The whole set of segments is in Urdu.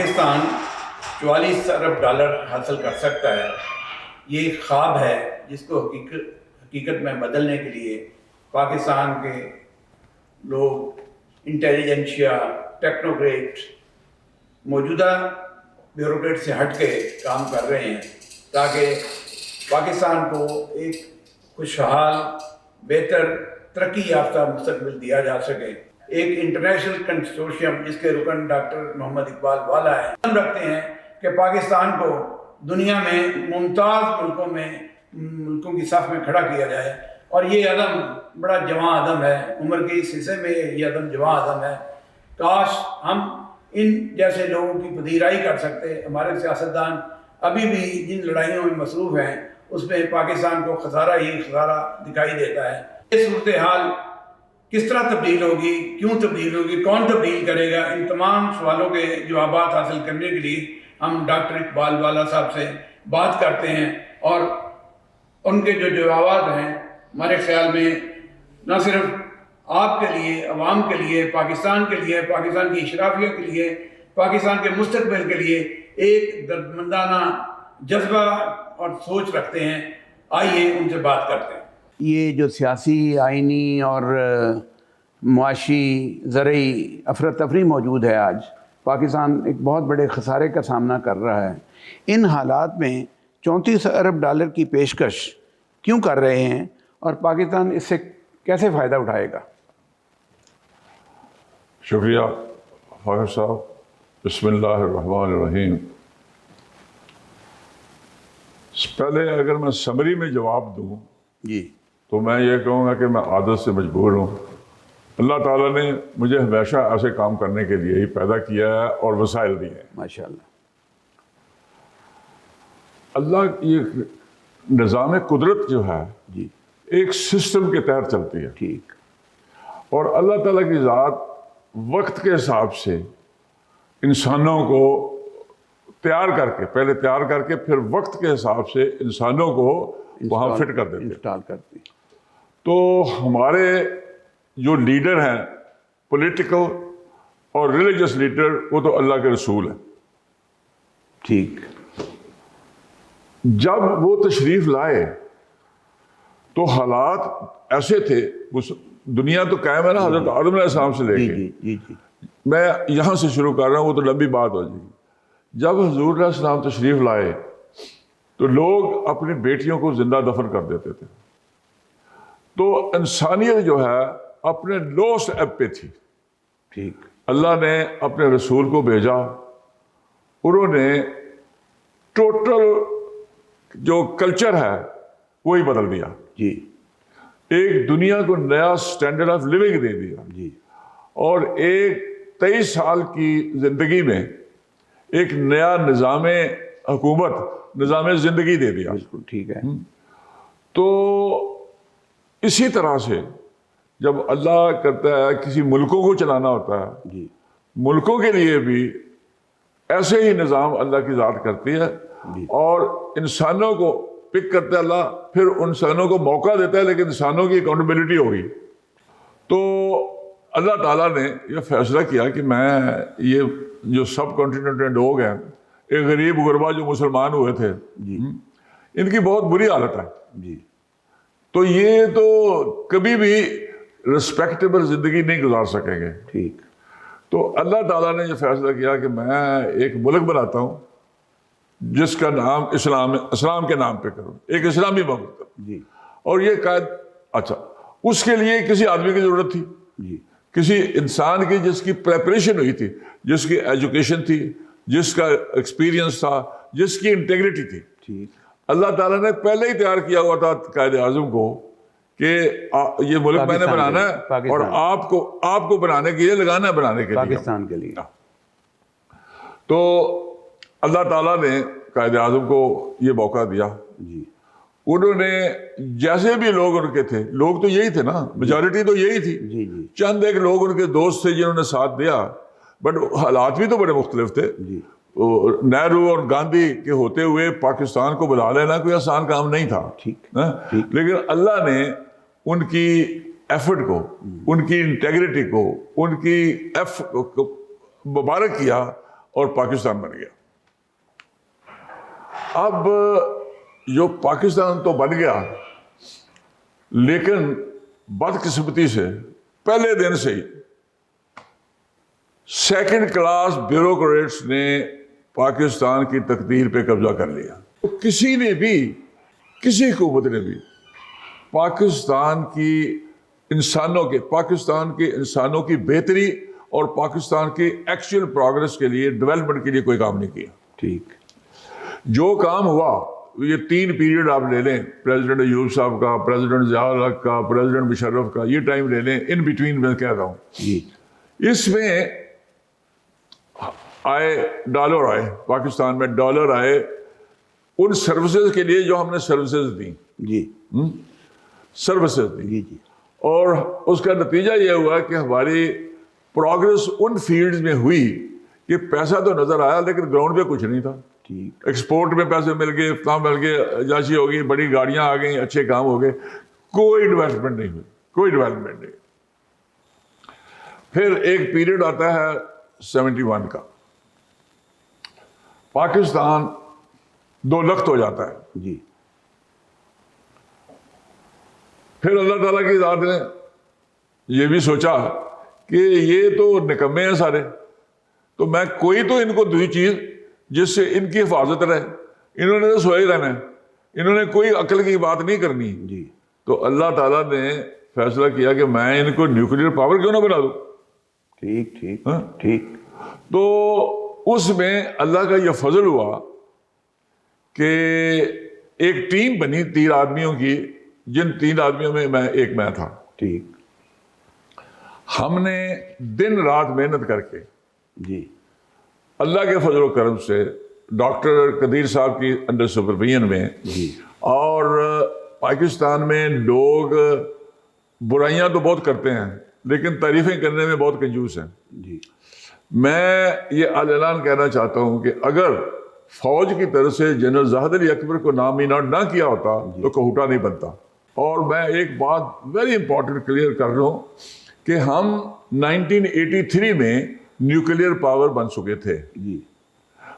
پاکستان 44 ارب ڈالر حاصل کر سکتا ہے، یہ ایک خواب ہے جس کو حقیقت میں بدلنے کے لیے پاکستان کے لوگ، انٹیلیجنشیا، ٹیکنوکریٹ موجودہ بیوروکریٹ سے ہٹ کے کام کر رہے ہیں تاکہ پاکستان کو ایک خوشحال، بہتر، ترقی یافتہ مستقبل دیا جا سکے۔ ایک انٹرنیشنل کنسورشیم جس کے رکن ڈاکٹر محمد اقبال والا ہے، ہم رکھتے ہیں کہ پاکستان کو دنیا میں ممتاز ملکوں کی صف میں کھڑا کیا جائے، اور یہ عدم بڑا جواں عدم ہے، عمر کے اس حصے میں یہ عدم جواں عدم ہے۔ کاش ہم ان جیسے لوگوں کی پذیرائی کر سکتے۔ ہمارے سیاستدان ابھی بھی جن لڑائیوں میں مصروف ہیں اس میں پاکستان کو خسارہ ہی خسارہ دکھائی دیتا ہے۔ یہ صورتحال کس طرح تبدیل ہوگی، کیوں تبدیل ہوگی، کون تبدیل کرے گا، ان تمام سوالوں کے جوابات حاصل کرنے کے لیے ہم ڈاکٹر اقبال والا صاحب سے بات کرتے ہیں، اور ان کے جو جوابات ہیں ہمارے خیال میں نہ صرف آپ کے لیے، عوام کے لیے، پاکستان کے لیے، پاکستان کی اشرافیہ کے لیے، پاکستان کے مستقبل کے لیے ایک دردمندانہ جذبہ اور سوچ رکھتے ہیں۔ آئیے ان سے بات کرتے ہیں۔ یہ جو سیاسی، آئینی اور معاشی، زرعی افراتفری موجود ہے آج، پاکستان ایک بہت بڑے خسارے کا سامنا کر رہا ہے۔ ان حالات میں 34 ارب ڈالر کی پیشکش کیوں کر رہے ہیں، اور پاکستان اس سے کیسے فائدہ اٹھائے گا؟ شکریہ فاخر صاحب۔ بسم اللہ الرحمن الرحیم۔ پہلے اگر میں سمری میں جواب دوں جی تو میں یہ کہوں گا کہ میں عادت سے مجبور ہوں۔ اللہ تعالیٰ نے مجھے ہمیشہ ایسے کام کرنے کے لیے ہی پیدا کیا ہے اور وسائل دیے ہیں۔ ماشاء اللہ۔ اللہ یہ نظام قدرت جو ہے جی ایک سسٹم کے تحت چلتی ہے، ٹھیک۔ اور اللہ تعالیٰ کی ذات وقت کے حساب سے انسانوں کو تیار کر کے، پہلے تیار کر کے پھر وقت کے حساب سے انسانوں کو وہاں فٹ کر دیتے، انسٹال کرتے۔ تو ہمارے جو لیڈر ہیں، پولیٹیکل اور ریلیجس لیڈر، وہ تو اللہ کے رسول ہیں۔ ٹھیک۔ جب وہ تشریف لائے تو حالات ایسے تھے، دنیا تو قائم ہے نا حضرت آدم علیہ السلام سے لے کے۔ جی جی جی۔ میں یہاں سے شروع کر رہا ہوں، وہ تو لمبی بات ہو جائے گی۔ جب حضور علیہ السلام تشریف لائے تو لوگ اپنی بیٹیوں کو زندہ دفن کر دیتے تھے۔ تو انسانیت جو ہے اپنے لوسٹ ایب پہ تھی۔ ٹھیک۔ اللہ نے اپنے رسول کو بھیجا، انہوں نے ٹوٹل جو کلچر ہے وہی بدل دیا۔ جی ایک دنیا کو نیا سٹینڈرڈ آف لیونگ دے دیا، جی۔ اور ایک 23 سال کی زندگی میں ایک نیا نظام حکومت، نظام زندگی دے دیا۔ بالکل ٹھیک ہے۔ تو اسی طرح سے جب اللہ کرتا ہے کسی ملکوں کو چلانا ہوتا ہے، جی ملکوں کے لیے بھی ایسے ہی نظام اللہ کی ذات کرتی ہے، جی۔ اور انسانوں کو پک کرتا ہے اللہ، پھر انسانوں کو موقع دیتا ہے، لیکن انسانوں کی اکاؤنٹیبلٹی ہوگی۔ تو اللہ تعالیٰ نے یہ فیصلہ کیا کہ میں یہ جو سب کانٹیننٹ لوگ ہیں، ایک غریب غربا جو مسلمان ہوئے تھے، جی ان کی بہت بری حالت ہے۔ جی۔ تو یہ تو کبھی بھی رسپیکٹیبل زندگی نہیں گزار سکیں گے۔ ٹھیک۔ تو اللہ تعالیٰ نے یہ فیصلہ کیا کہ میں ایک ملک بناتا ہوں جس کا نام اسلام کے نام پہ کروں، ایک اسلامی ملک کروں۔ جی اور یہ قائد، اچھا، اس کے لیے کسی آدمی کی ضرورت تھی، جی کسی انسان کی جس کی پریپریشن ہوئی تھی، جس کی ایجوکیشن تھی، جس کا ایکسپیرینس تھا، جس کی انٹیگریٹی تھی۔ ٹھیک۔ اللہ تعالیٰ نے پہلے ہی تیار کیا ہوا تھا قائد اعظم کو کہ یہ ملک میں نے بنانا ہے، اور آپ کو بنانے کے لیے لگانا ہے، بنانے کے لیے، پاکستان کے لیے۔ تو اللہ تعالیٰ نے قائد اعظم کو یہ موقع دیا۔ جی انہوں نے جیسے بھی لوگ ان کے تھے، لوگ تو یہی تھے نا، میجورٹی تو یہی تھی، جی جی چند ایک لوگ ان کے دوست تھے جنہوں نے ساتھ دیا، بٹ حالات بھی تو بڑے مختلف تھے۔ جی۔ نہرو اور گاندھی کے ہوتے ہوئے پاکستان کو بنا لینا کوئی آسان کام نہیں تھا۔ ٹھیک۔ لیکن اللہ نے ان کی ایفرٹ کو، ان کی انٹیگریٹی کو، ان کی مبارک کیا، اور پاکستان بن گیا. اب جو پاکستان تو بن گیا لیکن بدقسمتی سے پہلے دن سے ہی سیکنڈ کلاس بیوروکریٹس نے پاکستان کی تقدیر پہ قبضہ کر لیا. کسی نے بھی، کسی حکومت نے بھی پاکستان کے انسانوں کی بہتری اور پاکستان کی ایکچوئل پروگرس کے لیے، ڈیولپمنٹ کے لیے کوئی کام نہیں کیا. ٹھیک. جو کام ہوا یہ 3 پیریڈ آپ لے لیں، پریزیڈنٹ ایوب صاحب کا، پریزیڈنٹ ضیاء الحق کا، پریزیڈنٹ مشرف کا، یہ ٹائم لے لیں، ان بٹوین میں کہہ رہا ہوں. جی. اس میں ڈالر آئے، پاکستان میں ڈالر آئے ان سروسز کے لیے جو ہم نے سروسز دی. جی. سروسز دی. جی. جی. اور اس کا نتیجہ یہ ہوا کہ ہماری پروگرس ان فیلڈز میں ہوئی کہ پیسہ تو نظر آیا لیکن گراؤنڈ پہ کچھ نہیں تھا. ٹھیک. ایکسپورٹ میں پیسے مل گئے، اتنا مل گئے، جاشی ہو گئی، بڑی گاڑیاں آ گئیں، اچھے کام ہو گئے، کوئی ڈیولپمنٹ نہیں ہوئی، کوئی ڈیولپمنٹ نہیں. پھر ایک پیریڈ آتا ہے 71 کا، پاکستان 2 لخت ہو جاتا ہے. جی. پھر اللہ تعالیٰ کی ذات نے یہ بھی سوچا کہ یہ تو نکمے ہیں سارے، تو میں کوئی تو ان کو دوئی چیز جس سے ان کی حفاظت رہے. انہوں نے تو سوئے رہنا ہے، انہوں نے کوئی عقل کی بات نہیں کرنی. جی. تو اللہ تعالیٰ نے فیصلہ کیا کہ میں ان کو نیوکلیئر پاور کیوں نہ بنا دوں. ٹھیک. ٹھیک. ہاں؟ ٹھیک. تو اس میں اللہ کا یہ فضل ہوا کہ ایک ٹیم بنی 3 آدمیوں کی، جن 3 آدمیوں میں ایک میں تھا. ٹھیک. ہم نے دن رات محنت کر کے جی. اللہ کے فضل و کرم سے ڈاکٹر قدیر صاحب کی انڈر سپرویژن میں، جی. اور پاکستان میں لوگ برائیاں تو بہت کرتے ہیں لیکن تعریفیں کرنے میں بہت کنجوس ہیں. جی. میں یہ اعلان کہنا چاہتا ہوں کہ اگر فوج کی طرف سے جنرل زاہد علی اکبر کو نامینیٹ نہ کیا ہوتا تو کوہٹا نہیں بنتا. اور میں ایک بات ویری امپورٹنٹ کلیئر کر رہا ہوں کہ ہم 1983 میں نیوکلیئر پاور بن چکے تھے. جی.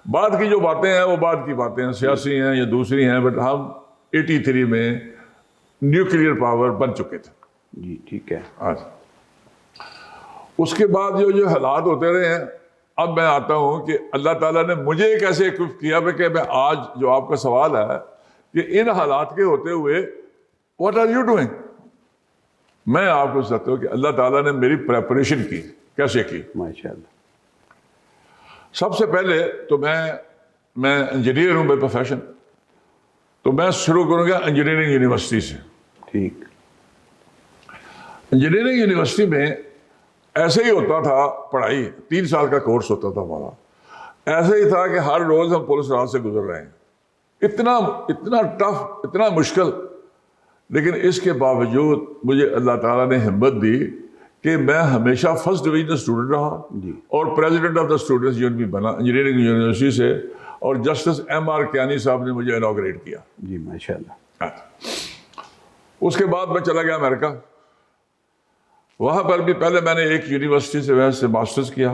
بعد کی جو باتیں ہیں وہ بعد کی باتیں ہیں، سیاسی ہیں یا دوسری ہیں، بٹ ہم 83 میں نیوکلیئر پاور بن چکے تھے. جی. ٹھیک ہے. اس کے بعد جو حالات ہوتے رہے ہیں، اب میں آتا ہوں کہ اللہ تعالیٰ نے مجھے کیسے اکوپ کیا کہ میں آج جو آپ کا سوال ہے کہ ان حالات کے ہوتے ہوئے واٹ آر یو ڈوئنگ، میں آپ کو سکتا ہوں کہ اللہ تعالیٰ نے میری پریپریشن کی. کیسے کی؟ ماشاء اللہ. سب سے پہلے تو میں انجینئر ہوں بائی پروفیشن، تو میں شروع کروں گا انجینئرنگ یونیورسٹی سے. ٹھیک. انجینئرنگ یونیورسٹی میں ایسے ہی ہوتا تھا، پڑھائی 3 سال کا کورس ہوتا تھا ہمارا. ایسے ہی تھا کہ ہر روز ہم پولیس راج سے گزر رہے ہیں، اتنا ٹف، اتنا مشکل. لیکن اس کے باوجود مجھے اللہ تعالیٰ نے ہمت دی کہ میں ہمیشہ فرسٹ ڈویژن اسٹوڈنٹ رہا. جی. اور president of the students union بھی بنا انجینئرنگ یونیورسٹی سے، اور جسٹس M.R. کیانی صاحب نے مجھے انوگریٹ کیا. جی. ماشاء اللہ. اس کے بعد میں چلا گیا امریکہ. وہاں پر بھی پہلے میں نے ایک یونیورسٹی سے ویسے ماسٹرز کیا.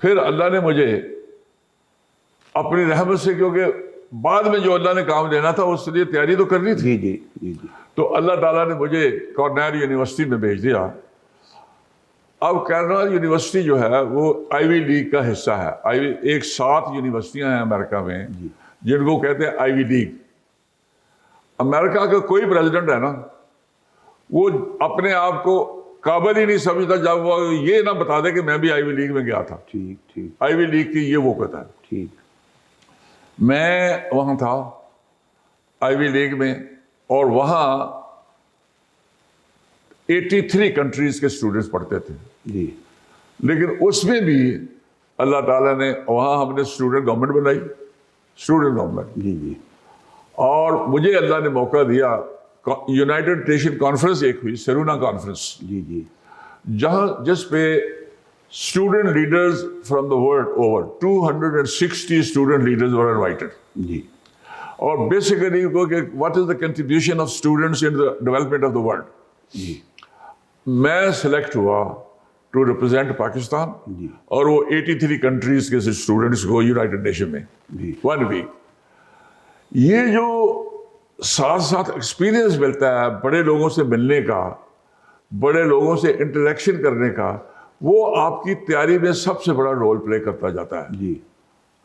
پھر اللہ نے مجھے اپنی رحمت سے، کیونکہ بعد میں جو اللہ نے کام دینا تھا اس لیے تیاری تو کرنی تھی. جی. جی. جی. جی. تو اللہ تعالیٰ نے مجھے کارنیل یونیورسٹی میں بھیج دیا. اب کارنیل یونیورسٹی جو ہے وہ آئی وی لیگ کا حصہ ہے. ایک 7 یونیورسٹیاں ہیں امریکہ میں جن کو کہتے ہیں آئی وی لیگ. امریکہ کا کوئی پریزیڈنٹ ہے نا، وہ اپنے آپ کو قابل ہی نہیں سمجھتا جب وہ یہ نہ بتا دے کہ میں بھی آئی وی لیگ میں گیا تھا. ٹھیک. ٹھیک. آئی وی لیگ کی یہ وقت ہے. ٹھیک. میں وہاں تھا آئی وی لیگ میں، اور وہاں 83 کنٹریز کے اسٹوڈنٹس پڑھتے تھے. جی. لیکن اس میں بھی اللہ تعالیٰ نے وہاں ہم نے اسٹوڈنٹ گورنمنٹ بنائی، اسٹوڈنٹ گورنمنٹ. جی. جی. اور مجھے اللہ نے موقع دیا، یونائٹڈ نیشن کانفرنس ایک ہوئی، سیرونا کانفرنس. جی. جی. جس پہ student leaders from the world over 260 student leaders were invited. جی. اور basically what is the contribution of students in the development of the world. جی. میں سلیکٹ ہوا ٹو ریپرزینٹ پاکستان, اور وہ 83 کنٹریز کے اسٹوڈنٹس کو یونائٹڈ نیشن میں 1 ویک. یہ جو ساتھ ساتھ ایکسپیرئنس ملتا ہے بڑے لوگوں سے ملنے کا, بڑے لوگوں سے انٹریکشن کرنے کا, وہ آپ کی تیاری میں سب سے بڑا رول پلے کرتا جاتا ہے. جی,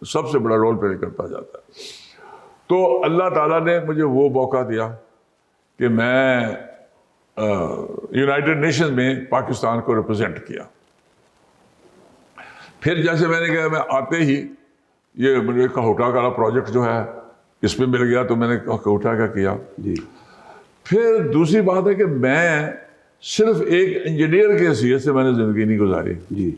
سب سے بڑا رول پلے کرتا جاتا ہے. تو اللہ تعالیٰ نے مجھے وہ موقع دیا کہ میں یونائٹڈ نیشن میں پاکستان کو ریپرزینٹ کیا. پھر جیسے میں نے کہا, میں آتے ہی یہ مجھے کہوٹا کا پروجیکٹ جو ہے اس میں مل گیا, تو میں نے کہوٹا کا کیا. جی. پھر دوسری بات ہے کہ میں صرف ایک انجینئر کی حیثیت سے میں نے زندگی نہیں گزاری. جی,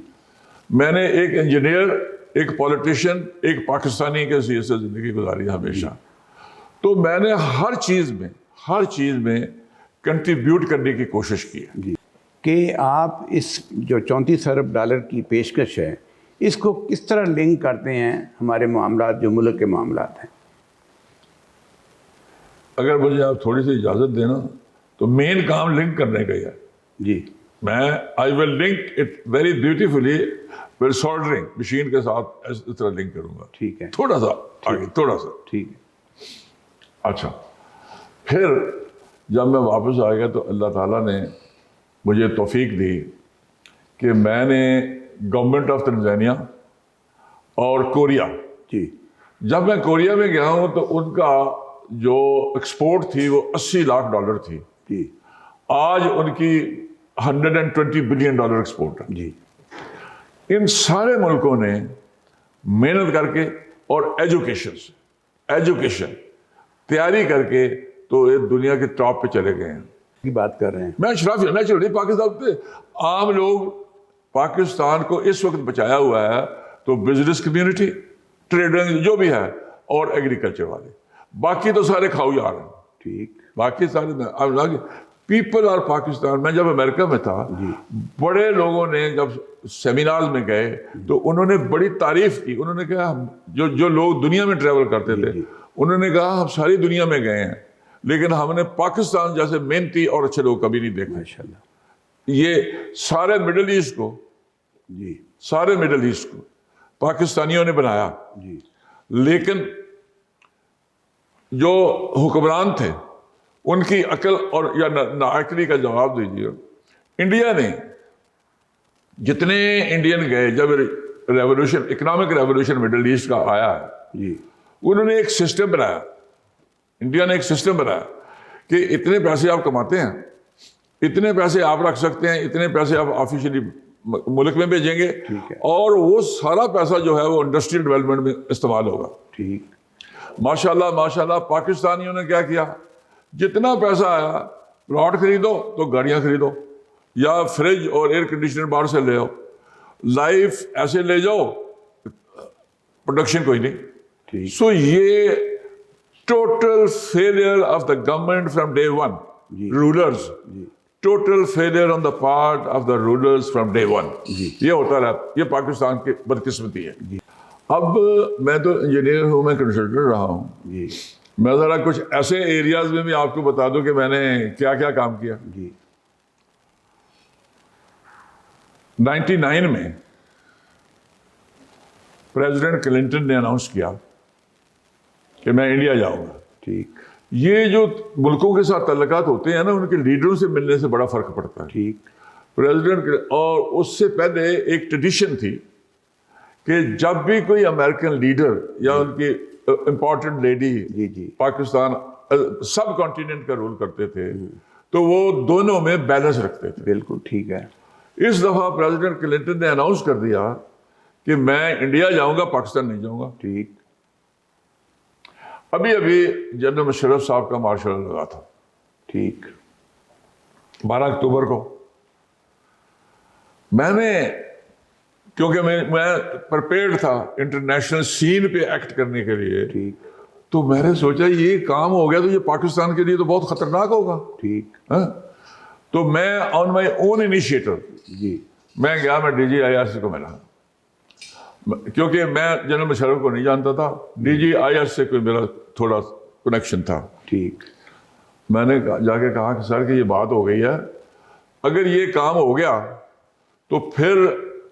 میں نے ایک انجینئر, ایک پولیٹیشین, ایک پاکستانی کی حیثیت سے زندگی گزاری ہمیشہ. تو میں نے ہر چیز میں کنٹریبیوٹ کرنے کی کوشش کی ہے. جی, کہ آپ اس جو 34 ارب ڈالر کی پیشکش ہے, اس کو کس طرح لنک کرتے ہیں ہمارے معاملات جو ملک کے معاملات ہیں؟ اگر مجھے آپ تھوڑی سی اجازت دینا تو مین کام لنک کرنے کا ہی ہے. جی, میں I will link it very beautifully will soldering machine کے ساتھ اس طرح لنک کروں گا. ٹھیک ہے, تھوڑا سا آگے, تھوڑا سا. ٹھیک ہے. اچھا, پھر جب میں واپس آ گیا تو اللہ تعالیٰ نے مجھے توفیق دی کہ میں نے گورنمنٹ آف تنزانیہ اور کوریا, جی, جب میں کوریا میں گیا ہوں تو ان کا جو ایکسپورٹ تھی وہ $80 لاکھ تھی. جی, آج ان کی $120 بلین ایکسپورٹ ہے. جی. ان سارے ملکوں نے محنت کر کے اور ایجوکیشن تیاری کر کے تو یہ دنیا کے ٹاپ پہ چلے گئے ہیں. کی بات کر رہے ہیں. میں اشرافی نیچرلی پاکستان پہ عام لوگ پاکستان کو اس وقت بچایا ہوا ہے تو بزنس کمیونٹی, ٹریڈر جو بھی ہے, اور ایگریکلچر والے, باقی تو سارے کھاؤ جا رہے ہیں. ٹھیک. باقی سارے پیپل اور پاکستان. میں جب امریکہ میں تھا, بڑے لوگوں نے جب سیمینارز میں گئے تو انہوں نے بڑی تعریف کی. انہوں نے کہا جو لوگ دنیا میں ٹریول کرتے تھے انہوں نے کہا ہم ساری دنیا میں گئے ہیں لیکن ہم نے پاکستان جیسے محنتی اور اچھے لوگ کبھی نہیں دیکھے. ماشاءاللہ. یہ سارے مڈل ایسٹ کو, جی, سارے مڈل ایسٹ کو پاکستانیوں نے بنایا. جی, لیکن جو حکمران تھے ان کی عقل اور یا ناعقلی کا جواب دیجیے. انڈیا نے جتنے انڈین گئے جب revolution, economic revolution Middle East کا آیا ہے, جی, انہوں نے ایک سسٹم بنایا. انڈیا نے ایک سسٹم بنایا کہ اتنے پیسے آپ کماتے ہیں, اتنے پیسے آپ رکھ سکتے ہیں, اتنے پیسے آپ آفیشلی ملک میں بھیجیں گے, اور وہ سارا پیسہ جو ہے وہ انڈسٹریل ڈیولپمنٹ میں استعمال ہوگا. ٹھیک. ماشاءاللہ پاکستانیوں نے کیا کیا, جتنا پیسہ آیا پلاٹ خریدو تو گاڑیاں خریدو, یا فریج اور ایئر کنڈیشنر باہر سے لے آؤ, لائف ایسے لے جاؤ, پروڈکشن کوئی نہیں. سو یہ total failure of the government from day one. Rulers, total failure on the part of the rulers from day one. یہ ہوتا رہا, یہ پاکستان کی بدقسمتی ہے. اب میں تو انجینئر ہوں, میں کنسلٹنٹ رہا ہوں. جی, میں ذرا کچھ ایسے ایریاز میں بھی آپ کو بتا دوں کہ میں نے کیا کیا کام کیا. جی, 99 میں پریزیڈنٹ کلنٹن نے اناؤنس کیا کہ میں انڈیا جاؤں گا. ٹھیک. یہ جو ملکوں کے ساتھ تعلقات ہوتے ہیں نا, ان کے لیڈروں سے ملنے سے بڑا فرق پڑتا ہے. ٹھیک. پریزیڈنٹ, اور اس سے پہلے ایک ٹریڈیشن تھی کہ جب بھی کوئی امریکن لیڈر یا ان کی امپورٹنٹ لیڈی جی, جی, پاکستان سب کانٹیننٹ کا رول کرتے تھے تو وہ دونوں میں بیلنس رکھتے تھے. بالکل ٹھیک ہے. اس دفعہ پریزیڈنٹ کلنٹن نے اناؤنس کر دیا کہ میں انڈیا جاؤں گا, پاکستان نہیں جاؤں گا. ٹھیک. ابھی جنرل مشرف صاحب کا مارشل لگا تھا. ٹھیک. 12 اکتوبر کو میں نے, کیونکہ میں پرپیئرڈ تھا انٹرنیشنل سین پہ ایکٹ کرنے کے لیے, ٹھیک, تو میں نے سوچا یہ کام ہو گیا تو یہ پاکستان کے لیے تو بہت خطرناک ہوگا. ٹھیک. تو میں آن مائی اون انیشیٹو جی, میں گیا, میں D G I R C کو ملا, کیونکہ میں جنرل مشرف کو نہیں جانتا تھا, ڈی جی آئی آر سے کوئی میرا تھوڑا کنیکشن تھا. ٹھیک. میں نے جا کے کہا کہ سر کہ یہ بات ہو گئی ہے, اگر یہ کام ہو گیا تو پھر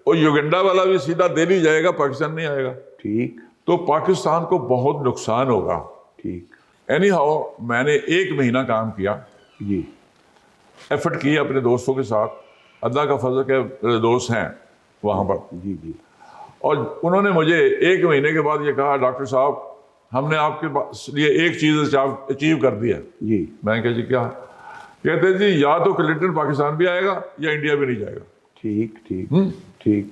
وہ یوگنڈا والا بھی سیدھا دہلی جائے گا, پاکستان نہیں آئے گا. ٹھیک تو پاکستان کو بہت نقصان ہوگا. ٹھیک اینی ہاؤ میں نے 1 مہینہ کام کیا, جی ایفرٹ کی اپنے دوستوں کے ساتھ. اللہ کا فضل کہ میرے دوست ہیں وہاں پر, جی جی اور انہوں نے مجھے 1 مہینے کے بعد یہ کہا, ڈاکٹر صاحب ہم نے آپ کے لیے ایک چیز اچیو کر دی ہے. جی میں نے کہا جی کیا؟ کہتے جی یا تو کلنٹن پاکستان بھی آئے گا یا انڈیا بھی نہیں جائے گا. ٹھیک ٹھیک ٹھیک